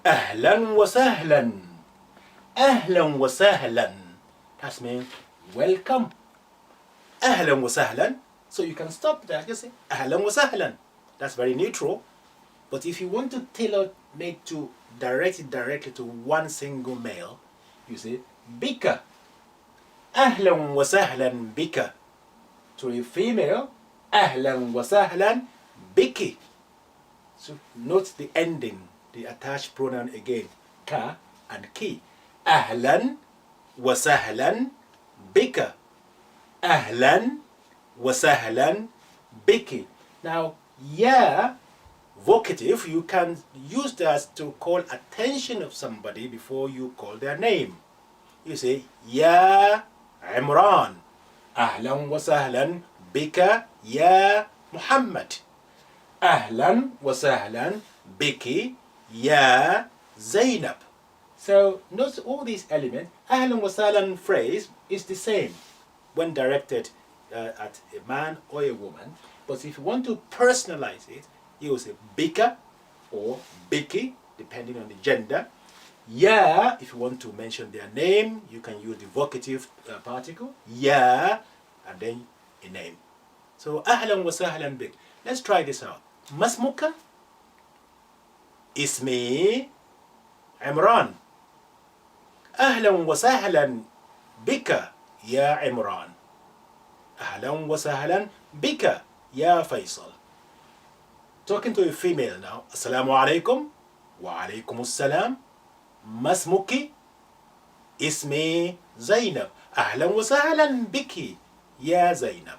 أهلا وسهلا. أهلا وسهلا. That means welcome. أهلا وسهلا. So you can stop there. Just say أهلا وسهلا. That's very neutral. But if you want to tailor make to direct it directly to one single male, you say بك. أهلا وسهلا بك. To a female, أهلا وسهلا بك. So note the ending, the attached pronoun again, ka and ki. أهلا وسهلا بك. أهلا وسهلا بك. Now, ya vocative, you can use that to call attention of somebody before you call their name. You say, Ya Imran. أهلا وسهلا بك يا محمد. أهلا وسهلا بك يا زينب. So notice all these elements. أهلا وسهلا phrase is the same when directed at a man or a woman. But if you want to personalize it, you will say bika or biki, depending on the gender. Ya, if you want to mention their name, you can use the vocative particle. Ya, and then a name. So أهلا وسهلا بك. Let's try this out. ما اسمك؟ اسمي عمران. أهلا وسهلا بك يا عمران. أهلا وسهلا بك يا فيصل. Talking to a female now. السلام عليكم. وعليكم السلام. ما اسمك؟ اسمي زينب. أهلا وسهلا بك يا زينب.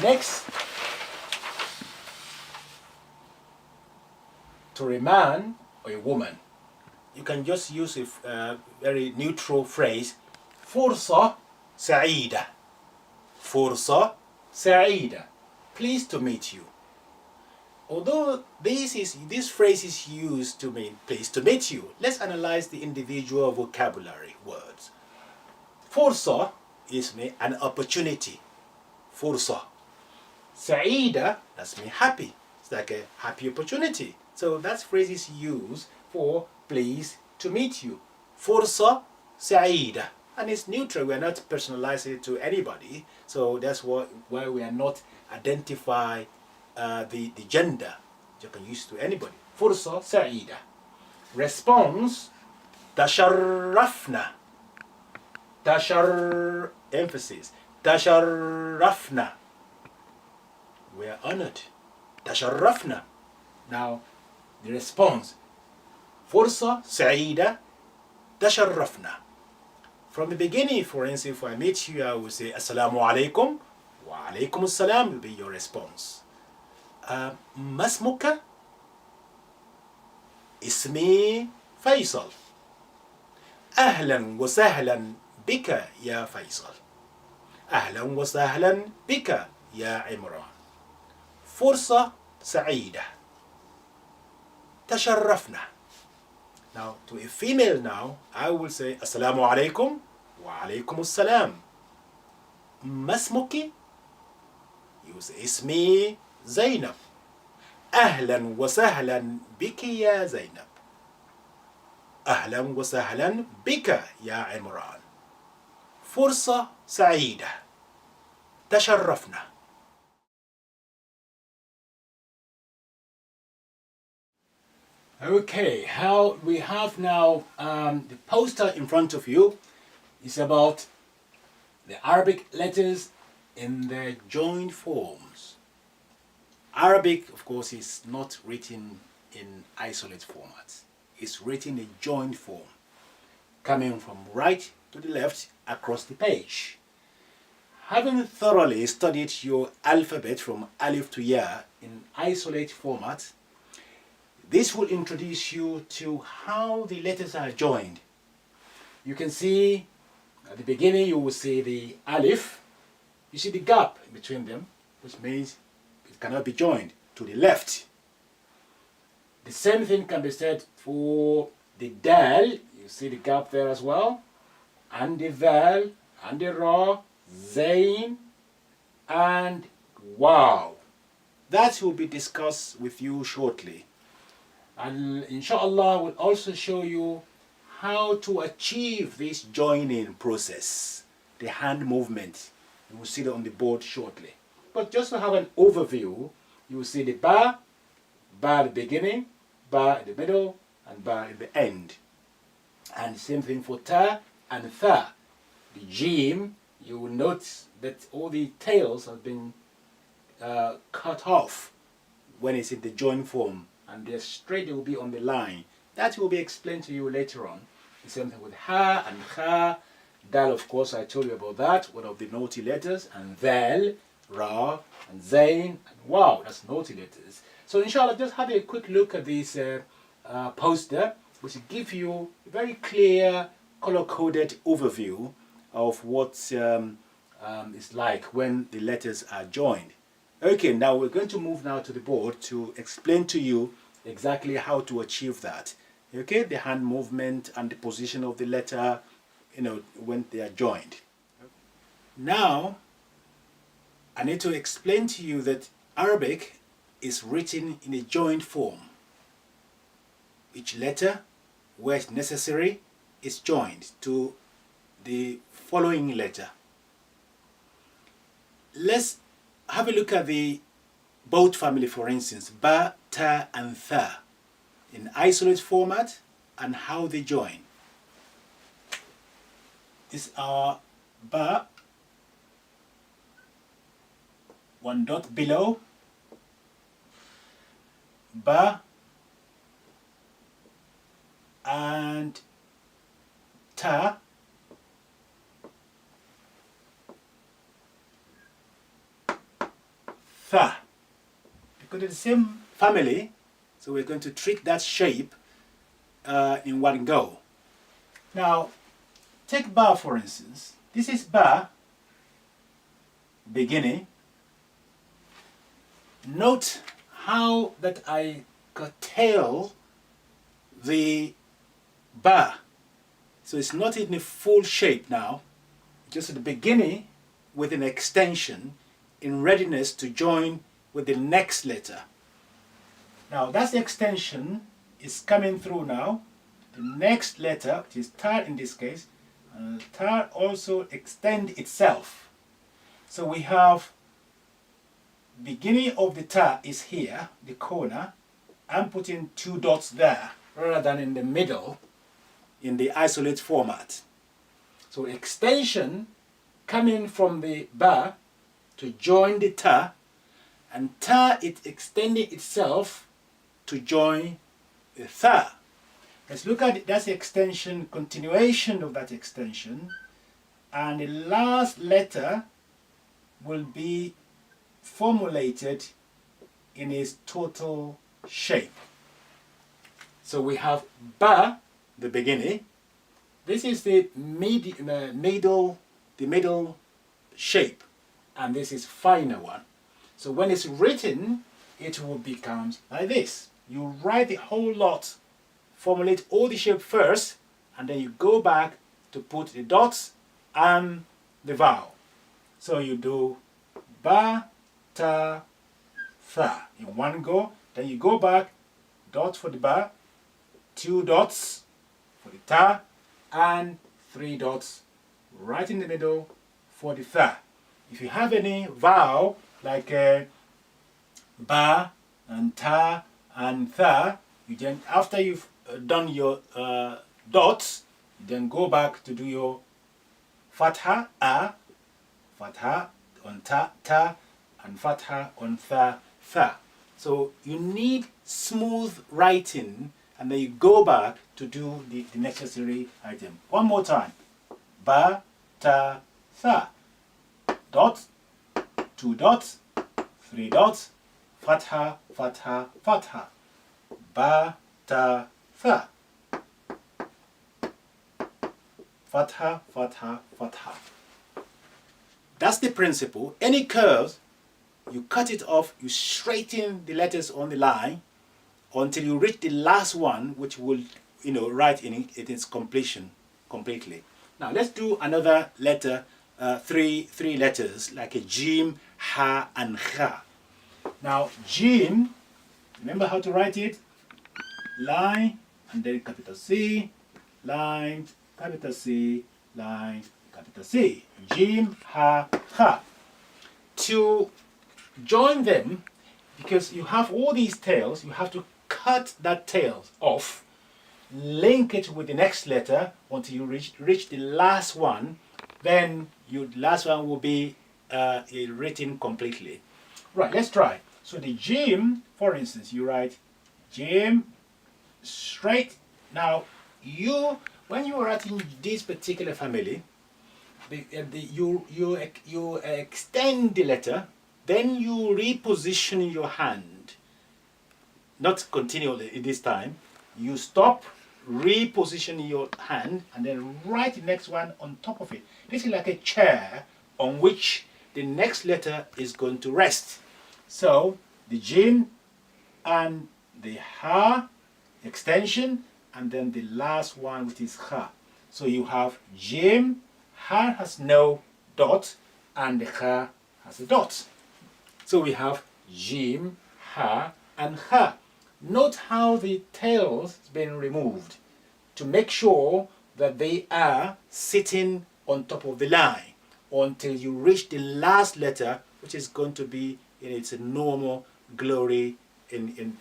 Next, to a man or a woman, you can just use a very neutral phrase, فرصة سعيدة. فرصة سعيدة. Pleased to meet you. Although this phrase is used to mean pleased to meet you, let's analyze the individual vocabulary words. فرصة is an opportunity. فرصة. سعيدة, that's mean happy. It's like a happy opportunity. So that phrase is used for pleased to meet you. فرصة سعيدة. And it's neutral. We are not personalizing it to anybody. So that's why we are not identify the gender. You can use to anybody. فرصة سعيدة. Response تشرفنا. emphasis. تشرفنا. We are honored. تشرفنا. Now, the response. فرصة سعيدة. تشرفنا. From the beginning, for instance, if I meet you, I will say Assalamu alaikum. Wa alaikum assalam will be your response. ما اسمك؟ اسمي فيصل. أهلا وسهلا بك يا فيصل. أهلا وسهلا بك يا عمران. فرصة سعيدة. تشرفنا. Now, to a female now, I will say Assalamu alaikum wa alaikum assalam. ما اسمك؟ You say اسمي زينب. أهلا وسهلا بك يا زينب. أهلا وسهلا بك يا عمران. فرصة سعيدة. تشرفنا. Okay, how we have now the poster in front of you is about the Arabic letters in their joined forms. Arabic, of course, is not written in isolate formats. It's written in joined form, coming from right to the left across the page. Having thoroughly studied your alphabet from Alif to Ya in isolate format, this will introduce you to how the letters are joined. You can see at the beginning you will see the Alif. You see the gap between them, which means it cannot be joined to the left. The same thing can be said for the Dal. You see the gap there as well. And the Val, and the Ra, Zain, and Wow. That will be discussed with you shortly. And inshallah, we'll also show you how to achieve this joining process, the hand movement. You will see that on the board shortly. But just to have an overview, you will see the ba at the beginning, ba in the middle, and ba in the end. And same thing for ta and tha. The jim, you will note that all the tails have been cut off when it's in the joint form, and they're straight, they will be on the line. That will be explained to you later on. The same thing with ha and kha. Dal, of course, I told you about that, one of the naughty letters, and dhal, ra, and zain, and wow, that's naughty letters. So inshallah, just have a quick look at this poster, which will give you a very clear, color-coded overview of what it's like when the letters are joined. Okay, now we're going to move now to the board to explain to you exactly how to achieve that. Okay, the hand movement and the position of the letter, when they are joined. Now, I need to explain to you that Arabic is written in a joint form. Each letter, where it's necessary, is joined to the following letter. Let's have a look at the both family, for instance, ba, ta, and tha, in isolate format and how they join. This is our ba, one dot below, ba, and ta, tha. Because it's the same family, so we're going to treat that shape in one go. Now, take ba for instance. This is ba, beginning. Note how that I curtail the ba. So it's not in a full shape now, just at the beginning with an extension in readiness to join with the next letter. Now that's the extension is coming through now. The next letter, which is ta in this case, ta also extend itself. So we have beginning of the ta is here, the corner. I'm putting 2 dots there rather than in the middle in the isolate format. So extension coming from the ba to join the ta, and ta it extending itself to join the tha. Let's look at it. That's the extension, continuation of that extension, and the last letter will be formulated in its total shape. So we have ba, the beginning. This is the middle shape, and this is final one. So when it's written, it will become like this. You write the whole lot, formulate all the shape first, and then you go back to put the dots and the vowel. So you do ba, ta, tha in one go. Then you go back, dot for the ba, 2 dots for the ta, and 3 dots right in the middle for the tha. If you have any vowel like ba and ta and tha, you then, after you've done your dots, you then go back to do your fatha a, fatha on ta, ta, and fatha on tha, tha. So you need smooth writing, and then you go back to do the necessary item. One more time. Ba, ta, tha. Dot, 2 dots, 3 dots, fatha, fatha, fatha. Ba, ta, tha. Fatha, fatha, fatha. That's the principle. Any curves, you cut it off, you straighten the letters on the line until you reach the last one, which will, write in its completion completely. Now let's do another letter, three letters like a jim, ha, and kha. Now, Jim, remember how to write it? Line, and then capital C, line, capital C, line, capital C. Jim, ha, ha. To join them, because you have all these tails, you have to cut that tail off, link it with the next letter until you reach the last one. Then the last one will be written completely. Right, let's try. So the Jim, for instance, you write Jim straight. Now when you are writing this particular family, you extend the letter, then you reposition your hand. Not continually this time. You stop, reposition your hand, and then write the next one on top of it. This is like a chair on which the next letter is going to rest. So the Jim and the ha extension, and then the last one, which is ha. So you have Jim, ha has no dot, and the ha has a dot. So we have Jim, ha, and ha. Note how the tails has been removed to make sure that they are sitting on top of the line until you reach the last letter, which is going to be in its normal glory in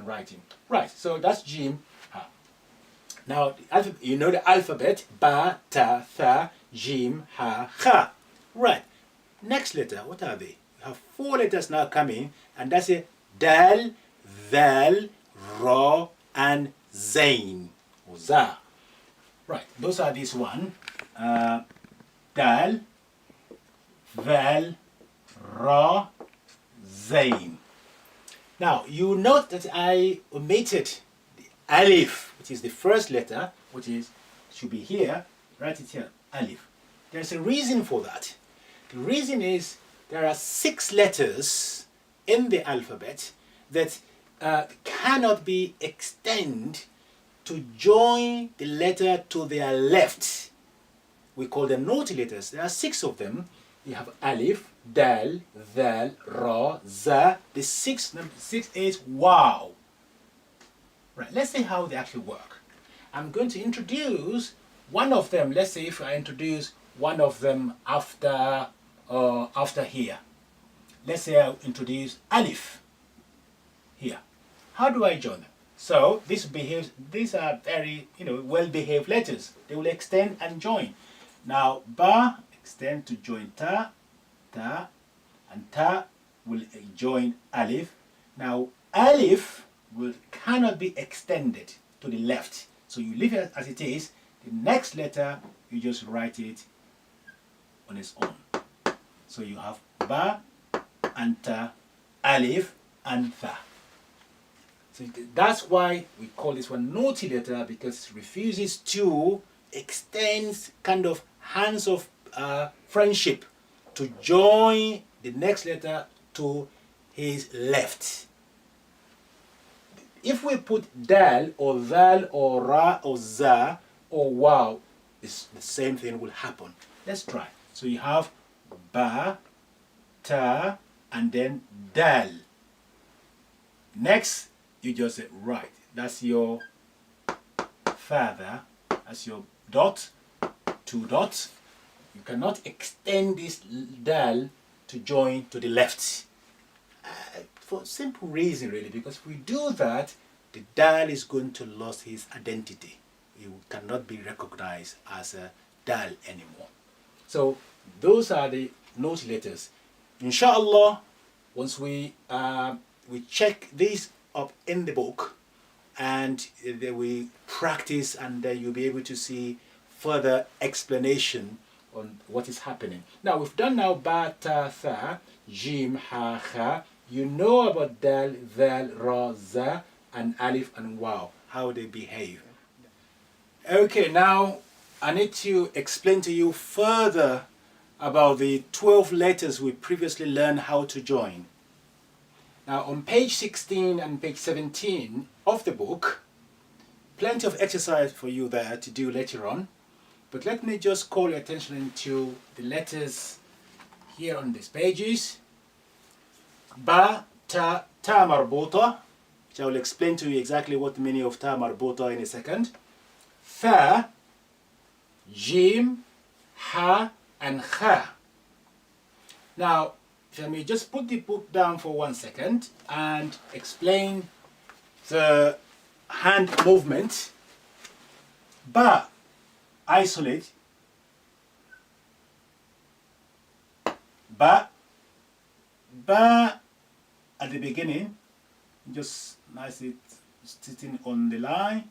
writing. Right, so that's Jim, ha. Now, you know the alphabet, ba, ta, tha, Jim, ha, ha. Right, next letter, what are they? You have 4 letters now coming, and that's a dal, val, ra, and zain, or za. Right, those are this one. Dal, val, ra, zain. Now, you note that I omitted the alif, which is the first letter, which should be here. Write it here, alif. There's a reason for that. The reason is there are 6 letters in the alphabet that cannot be extended to join the letter to their left. We call them naughty letters. There are 6 of them. You have alif, dal, val, ra, za. The sixth is wow. Right, let's see how they actually work. I'm going to introduce one of them. Let's say if I introduce one of them after here. Let's say I introduce alif here. How do I join them? So these are very well-behaved letters. They will extend and join. Now ba extend to join ta, ta, and ta will join alif. Now alif cannot be extended to the left. So you leave it as it is. The next letter you just write it on its own. So you have ba and ta, alif and tha. So that's why we call this one naughty letter, because it refuses to extend kind of hands of friendship to join the next letter to his left. If we put dal or val or ra or za or wow, the same thing will happen. Let's try. So you have ba, ta, and then dal. Next, you just say right. That's your father. That's your dot, 2 dots. You cannot extend this dal to join to the left. For a simple reason, really, because if we do that, the dal is going to lose his identity. He cannot be recognized as a dal anymore. So those are the naughty letters. Inshallah, once we check these up in the book, and then we practice, and then you'll be able to see further explanation on what is happening. Now we've done now ba, ta, tha, jim, ha, ha. You know about dal, val, ra, za, and alif and wow, how they behave. Okay, now I need to explain to you further about the 12 letters we previously learned how to join. Now on page 16 and page 17 of the book, plenty of exercise for you there to do later on, but let me just call your attention to the letters here on these pages. Ba, ta marbuta, which I will explain to you exactly what the meaning of ta marbuta in a second. Tha, jim, ha, and kha. Now, let me just put the book down for 1 second and explain the hand movement. Ba, isolate. Ba at the beginning, just nicely sitting on the line.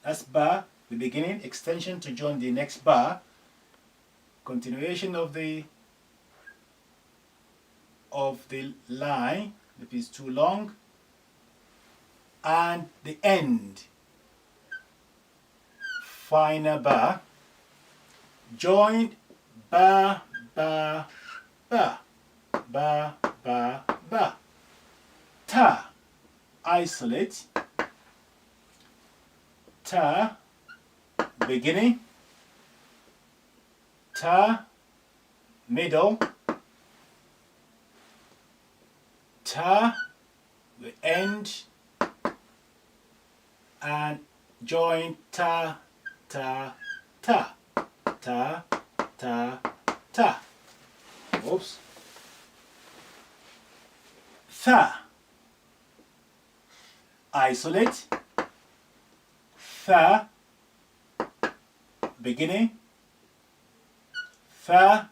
That's ba, the beginning, extension to join the next bar, continuation of the line, if it's too long, and the end, final bar, joined ba, ba, ba, ba, ba, ba. Ta, isolate. Ta, beginning. Ta, middle. Ta, the end. And join ta, ta, ta, ta, ta, ta. Oops. Tha, isolate. Tha, beginning. Tha,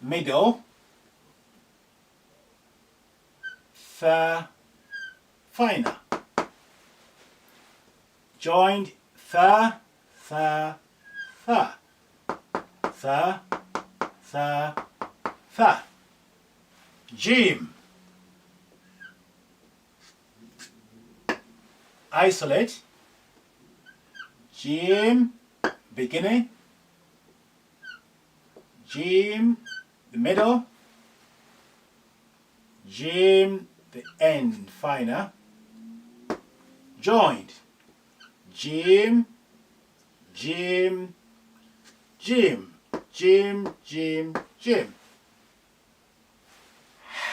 middle. Tha, final. Joined tha, tha, tha. Tha, tha, tha. Jim, isolate. Jim, beginning. Jim, the middle. Jim, the end, final. Joined. Jim, Jim, Jim, Jim, Jim, Jim.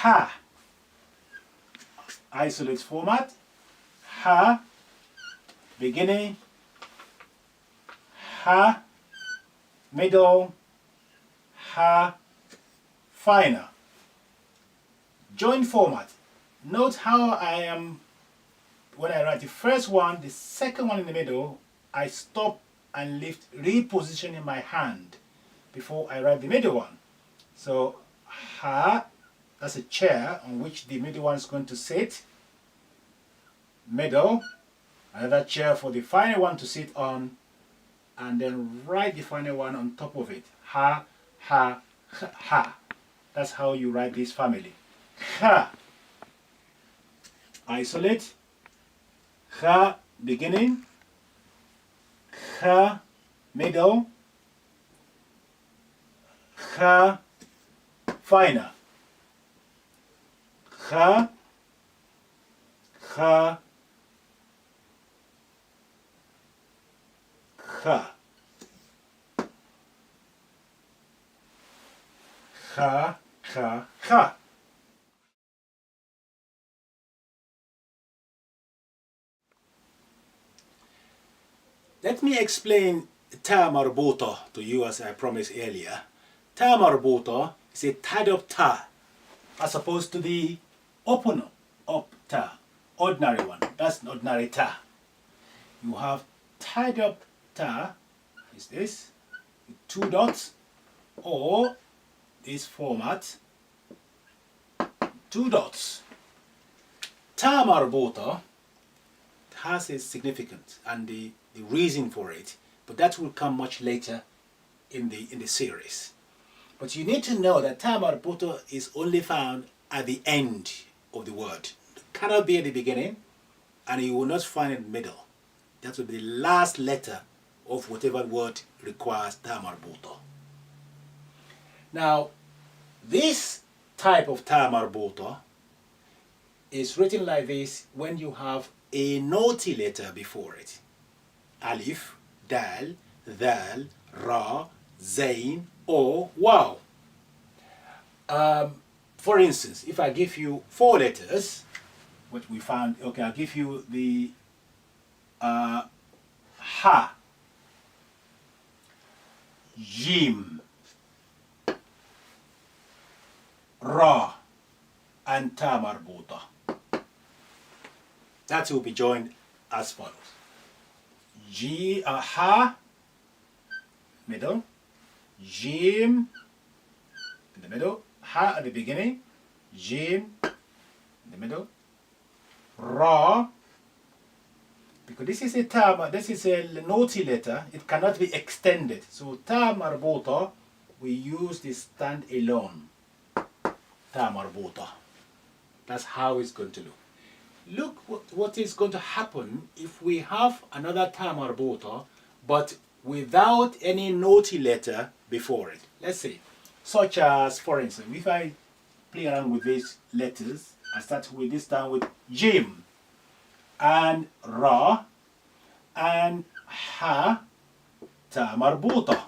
Ha, isolate format. Ha, beginning. Ha, middle. Ha, final. Join format. Note how I am, when I write the first one, the second one in the middle, I stop and lift, repositioning my hand before I write the middle one. So, ha, that's a chair on which the middle one is going to sit. Middle, another chair for the final one to sit on, and then write the final one on top of it. Ha, ha, ha, ha. That's how you write this family. Ha, isolate. Ha, beginning. Ha, middle. Ha, final. Ha, ha, ha. Ha, ha, ha. Let me explain ta marbuta to you as I promised earlier. Ta marbuta is a tied up ta as opposed to the open up ta, ordinary one. That's an ordinary ta. You have tied up ta, is this, with 2 dots, or this format, 2 dots. Ta marbuta has a significance and the reason for it, but that will come much later in the series. But you need to know that ta marbuta is only found at the end of the word. It cannot be at the beginning, and you will not find it in the middle. That will be the last letter of whatever word requires ta marbuta. Now, this type of ta marbuta is written like this when you have a naughty letter before it. Alif, dal, dal, ra, zain, or waw. For instance, if I give you 4 letters, what we found, okay, I'll give you the ha, jim, ra, and ta marbuta. That will be joined as follows. Ha, middle, jim, in the middle, ha at the beginning, jim, in the middle, ra, because this is a naughty letter, it cannot be extended. So ta marbuta, we use this stand alone. Ta marbuta. That's how it's going to look. Look what is going to happen if we have another ta marbuta, but without any naughty letter before it. Let's say, such as, for instance, if I play around with these letters, I start with this time with jim, and ra, and ha, ta marbuta.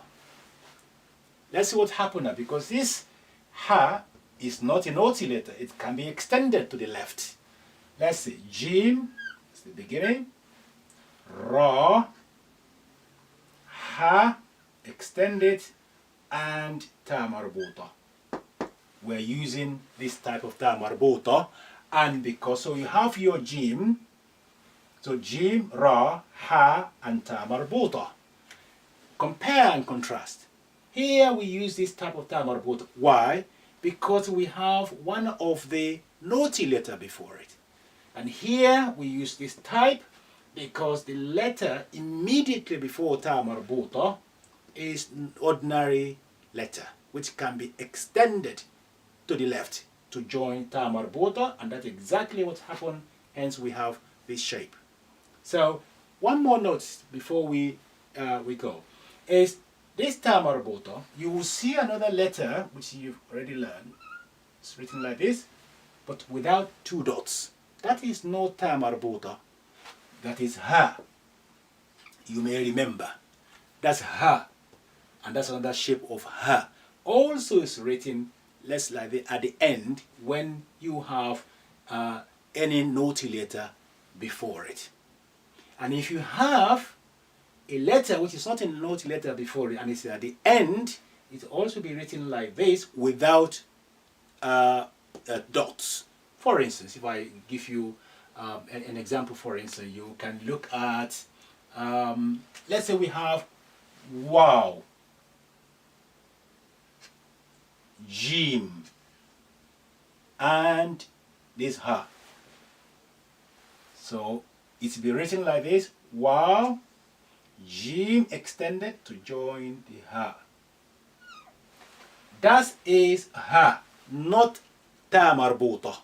Let's see what happened now, because this ha is not a naughty letter. It can be extended to the left. Let's see, jim, that's the beginning, ra, ha, extended, and ta marbuta. We're using this type of ta marbuta, and because, so you have your jim, so jim, ra, ha, and ta marbuta. Compare and contrast. Here we use this type of ta marbuta. Why? Because we have one of the naughty letter before it. And here we use this type because the letter immediately before ta marbuta is an ordinary letter which can be extended to the left to join ta marbuta, and that's exactly what happened. Hence we have this shape. So one more note before we go is this ta marbuta. You will see another letter which you've already learned. It's written like this, but without 2 dots. That is not ta marbuta. That is ha. You may remember. That's ha. And that's another shape of ha. Also is written less like this at the end when you have any naughty letter before it. And if you have a letter which is not a naughty letter before it and it's at the end, it will also be written like this without dots. For instance, if I give you an example, for instance, you can look at, let's say we have wow, jim, and this ha. So it's be written like this, wow, jim extended to join the ha. That is ha, not ta marbuta.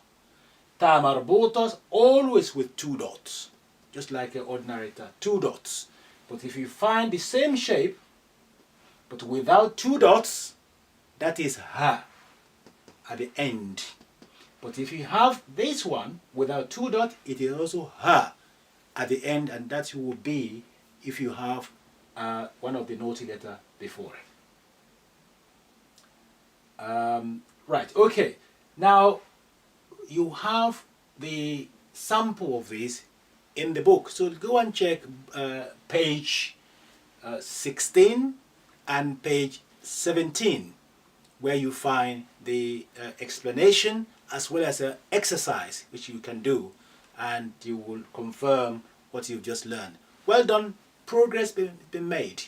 Ta marbutas always with 2 dots, just like an ordinary ta, 2 dots. But if you find the same shape, but without 2 dots, that is ha at the end. But if you have this one without 2 dots, it is also ha at the end, and that will be if you have one of the naughty letter before it. Right, okay. Now, you have the sample of this in the book. So go and check page 16 and page 17, where you find the explanation as well as an exercise which you can do, and you will confirm what you've just learned. Well done, progress been made.